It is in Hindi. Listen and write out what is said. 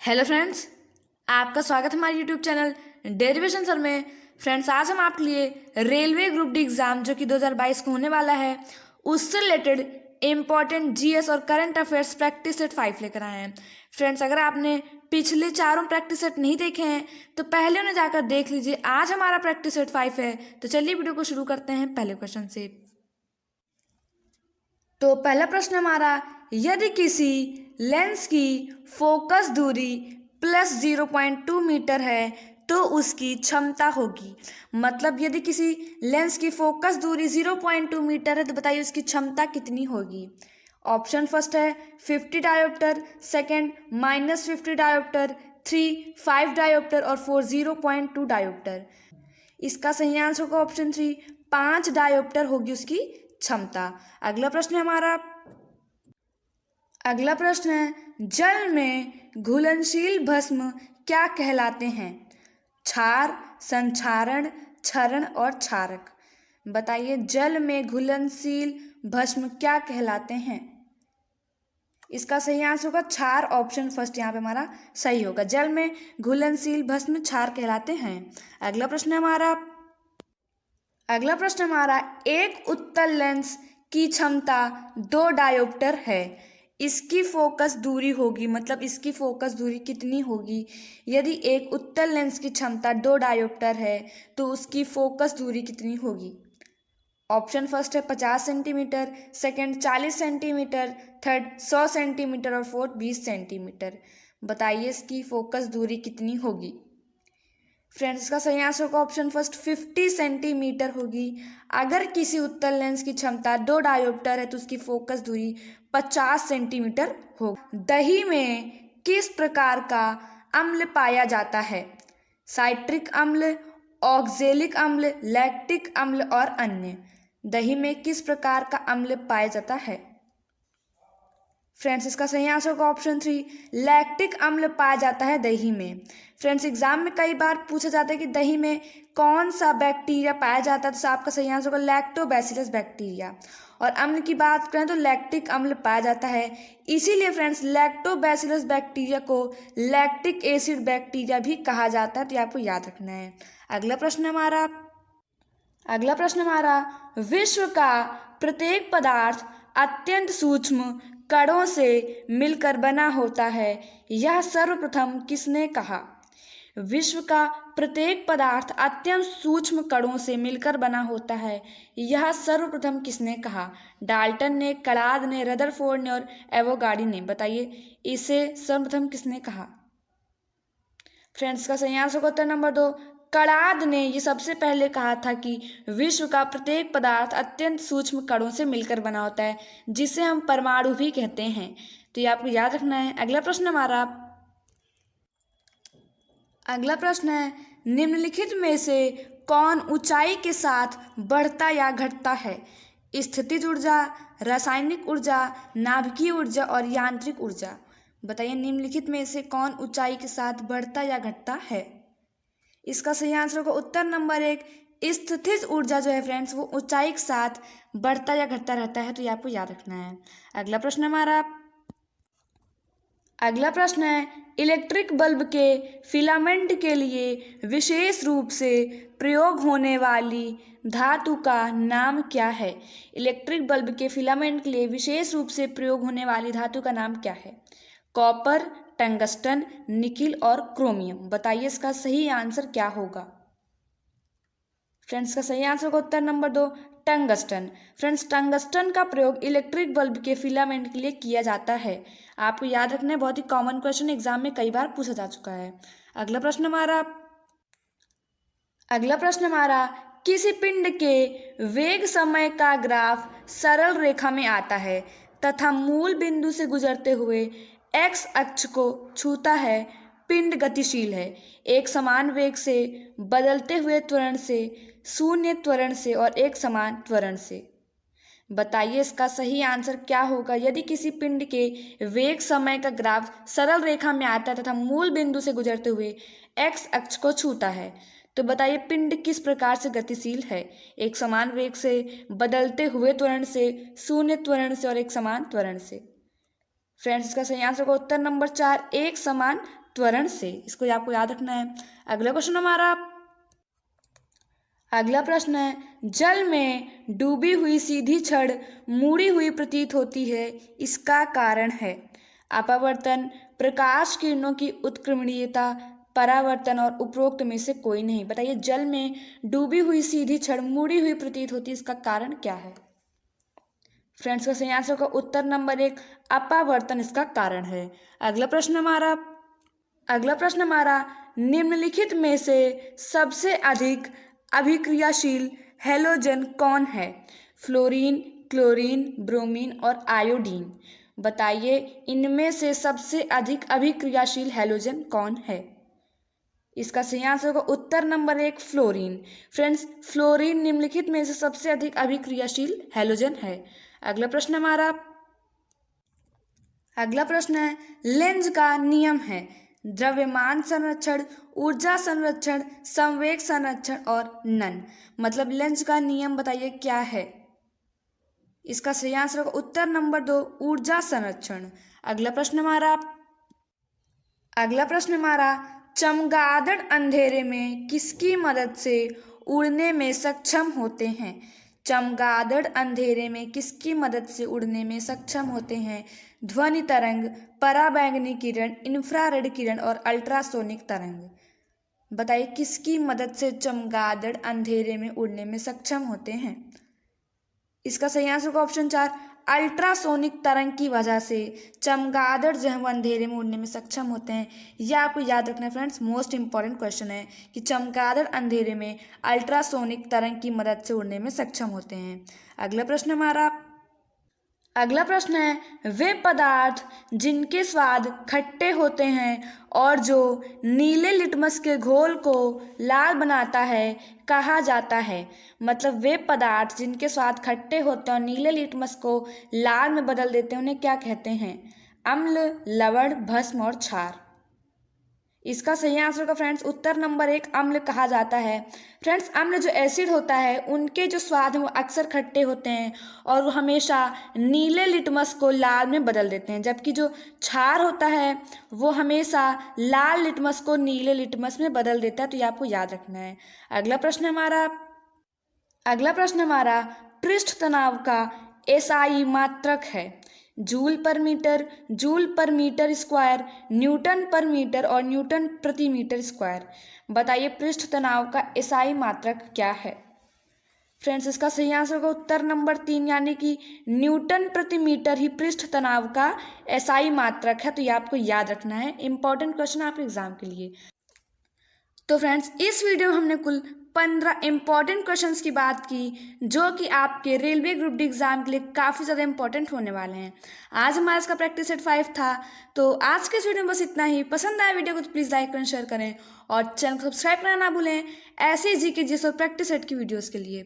हेलो फ्रेंड्स, आपका स्वागत है हमारे यूट्यूब चैनल डेरिवेशन सर में। फ्रेंड्स, आज हम आपके लिए रेलवे ग्रुप डी एग्ज़ाम जो कि 2022 को होने वाला है उससे रिलेटेड इम्पॉर्टेंट जीएस और करंट अफेयर्स प्रैक्टिस सेट 5 लेकर आए हैं। फ्रेंड्स, अगर आपने पिछले चारों प्रैक्टिस सेट नहीं देखे हैं तो पहले उन्हें जाकर देख लीजिए। आज हमारा प्रैक्टिस सेट 5 है, तो चलिए वीडियो को शुरू करते हैं पहले क्वेश्चन से। तो पहला प्रश्न हमारा, यदि किसी लेंस की फोकस दूरी +0.2 मीटर है तो उसकी क्षमता होगी। मतलब यदि किसी लेंस की फोकस दूरी 0.2 मीटर है तो बताइए उसकी क्षमता कितनी होगी। ऑप्शन फर्स्ट है 50 डायोप्टर, सेकंड -50 डायोप्टर, 3 5 डायोप्टर और 4 0.2 डायोप्टर। इसका सही आंसर होगा ऑप्शन 3, 5 डायोप्टर होगी उसकी क्षमता। अगला प्रश्न है जल में घुलनशील भस्म क्या कहलाते हैं। क्षार, संक्षारण, क्षरण और क्षारक। बताइए जल में घुलनशील भस्म क्या कहलाते हैं। इसका सही आंसर होगा क्षार, ऑप्शन फर्स्ट यहाँ पे हमारा सही होगा। जल में घुलनशील भस्म क्षार कहलाते हैं। अगला प्रश्न हमारा एक उत्तल लेंस की क्षमता 2 डायोप्टर है। इसकी फोकस दूरी होगी, मतलब इसकी फोकस दूरी कितनी होगी। यदि एक उत्तल लेंस की क्षमता 2 डायोप्टर है तो उसकी फोकस दूरी कितनी होगी। ऑप्शन फर्स्ट है 50 centimetre, second 40 centimetre, third 100 centimetre और फोर्थ 20 सेंटीमीटर। बताइए इसकी फोकस दूरी कितनी होगी। फ्रेंड्स, इसका सही आंसर होगा ऑप्शन फर्स्ट 50 सेंटीमीटर होगी। अगर किसी उत्तल लेंस की क्षमता 2 डायोप्टर है तो उसकी फोकस दूरी 50 सेंटीमीटर होगी। दही में किस प्रकार का अम्ल पाया जाता है। साइट्रिक अम्ल, ऑक्जेलिक अम्ल, लैक्टिक अम्ल और अन्य। दही में किस प्रकार का अम्ल पाया जाता है। फ्रेंड्स, इसका सही आंसर होगा ऑप्शन 3, लैक्टिक अम्ल पाया जाता है दही में। फ्रेंड्स, एग्जाम में कई बार पूछा जाता है कि दही में कौन सा बैक्टीरिया पाया जाता है, तो आपका सही आंसर होगा लैक्टोबैसिलस बैक्टीरिया। और अम्ल की बात करें तो लैक्टिक अम्ल पाया जाता है। इसीलिए फ्रेंड्स लैक्टोबैसिलस बैक्टीरिया को लैक्टिक एसिड बैक्टीरिया भी कहा जाता है, तो ये आपको याद रखना है। अगला प्रश्न हमारा विश्व का प्रत्येक पदार्थ अत्यंत सूक्ष्म कणों से मिलकर बना होता है, यह सर्वप्रथम किसने कहा। विश्व का प्रत्येक पदार्थ अत्यंत सूक्ष्म कणों से मिलकर बना होता है, यह सर्वप्रथम किसने कहा। डाल्टन ने, कलाद ने, रदरफोर्ड ने और एवोगाडी ने। बताइए इसे सर्वप्रथम किसने कहा। फ्रेंड्स, का सही आंसर होगा उत्तर नंबर 2, कलाद ने ये सबसे पहले कहा था कि विश्व का प्रत्येक पदार्थ अत्यंत सूक्ष्म कणों से मिलकर बना होता है, जिसे हम परमाणु भी कहते हैं। तो ये आपको याद रखना है। अगला प्रश्न है निम्नलिखित में से कौन ऊंचाई के साथ बढ़ता या घटता है। स्थितिज ऊर्जा, रासायनिक ऊर्जा, नाभिकीय ऊर्जा और यांत्रिक ऊर्जा। बताइए निम्नलिखित में से कौन ऊंचाई के साथ बढ़ता या घटता है। इसका सही आंसर होगा उत्तर नंबर 1, स्थितिज ऊर्जा जो है फ्रेंड्स वो ऊंचाई के साथ बढ़ता या घटता रहता है, तो ये आपको याद रखना है। अगला प्रश्न है इलेक्ट्रिक बल्ब के फिलामेंट के लिए विशेष रूप से प्रयोग होने वाली धातु का नाम क्या है। इलेक्ट्रिक बल्ब के फिलामेंट के लिए विशेष रूप से प्रयोग होने वाली धातु का नाम क्या है। कॉपर, टंगस्टन, निकिल और क्रोमियम। बताइए इसका सही आंसर क्या होगा। फ्रेंड्स, का सही आंसर होगा उत्तर नंबर 2, टंगस्टन। फ्रेंड्स, टंगस्टन का प्रयोग इलेक्ट्रिक बल्ब के फिलामेंट के लिए किया जाता है। आपको याद रखना है, बहुत ही कॉमन क्वेश्चन एग्जाम में कई बार पूछा जा चुका है। अगला प्रश्न हमारा किसी पिंड के वेग समय का ग्राफ सरल रेखा में आता है तथा मूल बिंदु से गुजरते हुए एक्स अक्ष को छूता है। पिंड गतिशील है, एक समान वेग से, बदलते हुए त्वरण से, शून्य त्वरण से और एक समान त्वरण से। बताइए इसका सही आंसर क्या होगा। यदि किसी पिंड के वेग समय का ग्राफ सरल रेखा में आता है तथा मूल बिंदु से गुजरते हुए एक्स अक्ष को छूता है, तो बताइए पिंड किस प्रकार से गतिशील है। एक समान वेग से, बदलते हुए त्वरण से, शून्य त्वरण से और एक समान त्वरण से। फ्रेंड्स, इसका सही आंसर होगा उत्तर नंबर 4, एक समान त्वरण से। इसको आपको याद रखना है। अगला क्वेश्चन हमारा, अगला प्रश्न है, जल में डूबी हुई सीधी छड़ मुड़ी हुई प्रतीत होती है, इसका कारण है? अपवर्तन, प्रकाश किरणों की उत्क्रमणीयता, परावर्तन और उपरोक्त में से कोई नहीं। बताइए, जल में डूबी हुई सीधी छड़ मुड़ी हुई प्रतीत होती है, इसका कारण क्या है? फ्रेंड्स, का सही आंसर का उत्तर नंबर 1 अपवर्तन इसका कारण है। अगला प्रश्न हमारा, निम्नलिखित में से सबसे अधिक अभिक्रियाशील हैलोजन कौन है? फ्लोरीन, क्लोरीन, ब्रोमीन और आयोडीन। बताइए, इनमें से सबसे अधिक अभिक्रियाशील हैलोजन कौन है? इसका सही आंसर होगा उत्तर नंबर 1 फ्लोरीन। फ्रेंड्स, फ्लोरीन निम्नलिखित में से सबसे अधिक अभिक्रियाशील हैलोजन है। अगला प्रश्न है, लेंज का नियम है द्रव्यमान संरक्षण, ऊर्जा संरक्षण, संवेग संरक्षण और नन। मतलब लेंज का नियम बताइए क्या है? इसका सही आंसर होगा उत्तर नंबर 2 ऊर्जा संरक्षण। अगला प्रश्न हमारा, चमगादड़ अंधेरे में किसकी मदद से उड़ने में सक्षम होते हैं? चमगादड़ अंधेरे में किसकी मदद से उड़ने में सक्षम होते हैं? ध्वनि तरंग, पराबैंगनी किरण, इंफ्रारेड किरण और अल्ट्रासोनिक तरंग। बताइए, किसकी मदद से चमगादड़ अंधेरे में उड़ने में सक्षम होते हैं? इसका सही आंसर होगा ऑप्शन 4 अल्ट्रासोनिक तरंग की वजह से चमगादड़ जो है वो अंधेरे में उड़ने में सक्षम होते हैं। यह आपको याद रखना है फ्रेंड्स, मोस्ट इंपॉर्टेंट क्वेश्चन है कि चमगादड़ अंधेरे में अल्ट्रासोनिक तरंग की मदद से उड़ने में सक्षम होते हैं। अगला प्रश्न है, वे पदार्थ जिनके स्वाद खट्टे होते हैं और जो नीले लिटमस के घोल को लाल बनाता है कहा जाता है? मतलब वे पदार्थ जिनके स्वाद खट्टे होते हैं और नीले लिटमस को लाल में बदल देते हैं उन्हें क्या कहते हैं? अम्ल, लवण, भस्म और क्षार। इसका सही आंसर होगा फ्रेंड्स उत्तर नंबर 1 अम्ल कहा जाता है। फ्रेंड्स, अम्ल जो एसिड होता है उनके जो स्वाद हैं वो अक्सर खट्टे होते हैं और वो हमेशा नीले लिटमस को लाल में बदल देते हैं, जबकि जो क्षार होता है वो हमेशा लाल लिटमस को नीले लिटमस में बदल देता है। तो ये आपको याद रखना है। अगला प्रश्न हमारा, पृष्ठ तनाव का एसआई मात्रक है? Joule per metre square, newton per metre और न्यूटन प्रति मीटर स्क्वायर। बताइए, पृष्ठ तनाव का एसआई मात्रक क्या है? फ्रेंड्स, इसका सही आंसर होगा उत्तर नंबर 3 यानी कि न्यूटन प्रति मीटर ही पृष्ठ तनाव का एसआई मात्रक है। तो ये आपको याद रखना है, इंपॉर्टेंट क्वेश्चन आपके एग्जाम के लिए। तो फ्रेंड्स, इस वीडियो में हमने कुल 15 इंपॉर्टेंट क्वेश्चंस की बात की जो कि आपके रेलवे ग्रुप डी एग्जाम के लिए काफ़ी ज़्यादा इंपॉर्टेंट होने वाले हैं। आज हमारा इसका प्रैक्टिस सेट 5 था। तो आज के इस वीडियो में बस इतना ही। पसंद आया वीडियो को तो प्लीज़ लाइक करें, शेयर करें और चैनल को सब्सक्राइब करना ना भूलें ऐसे ही जीके जिस और प्रैक्टिस सेट की वीडियोज़ के लिए।